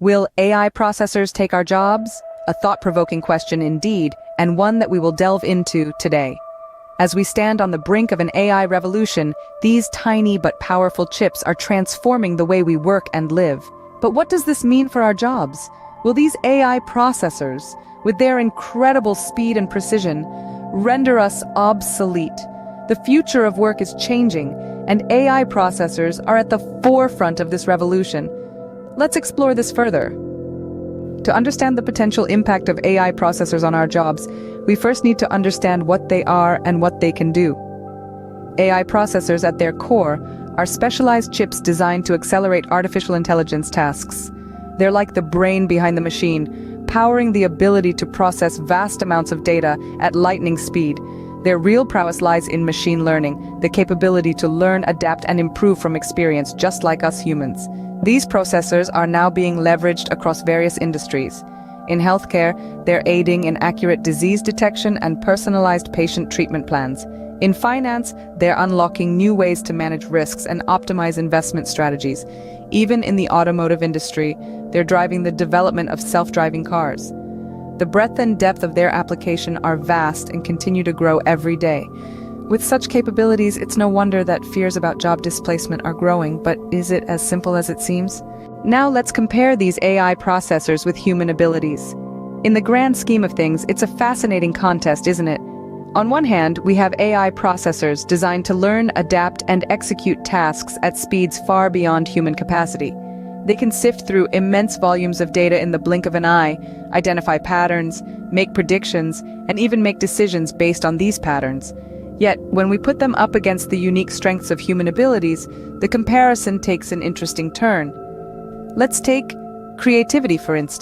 Will AI processors take our jobs? A thought-provoking question indeed, and one that we will delve into today. As we stand on the brink of an AI revolution, these tiny but powerful chips are transforming the way we work and live. But what does this mean for our jobs? Will these AI processors, with their incredible speed and precision, render us obsolete? The future of work is changing, and AI processors are at the forefront of this revolution. Let's explore this further. To understand the potential impact of AI processors on our jobs, we first need to understand what they are and what they can do. AI processors at their core are specialized chips designed to accelerate artificial intelligence tasks. They're like the brain behind the machine, powering the ability to process vast amounts of data at lightning speed. Their real prowess lies in machine learning, the capability to learn, adapt, and improve from experience, just like us humans. These processors are now being leveraged across various industries. In healthcare, they're aiding in accurate disease detection and personalized patient treatment plans. In finance, they're unlocking new ways to manage risks and optimize investment strategies. Even in the automotive industry, they're driving the development of self-driving cars. The breadth and depth of their application are vast and continue to grow every day. With such capabilities, it's no wonder that fears about job displacement are growing, but is it as simple as it seems? Now let's compare these AI processors with human abilities. In the grand scheme of things, it's a fascinating contest, isn't it? On one hand, we have AI processors designed to learn, adapt, and execute tasks at speeds far beyond human capacity. They can sift through immense volumes of data in the blink of an eye, identify patterns, make predictions, and even make decisions based on these patterns. Yet, when we put them up against the unique strengths of human abilities, the comparison takes an interesting turn. Let's take creativity, for instance.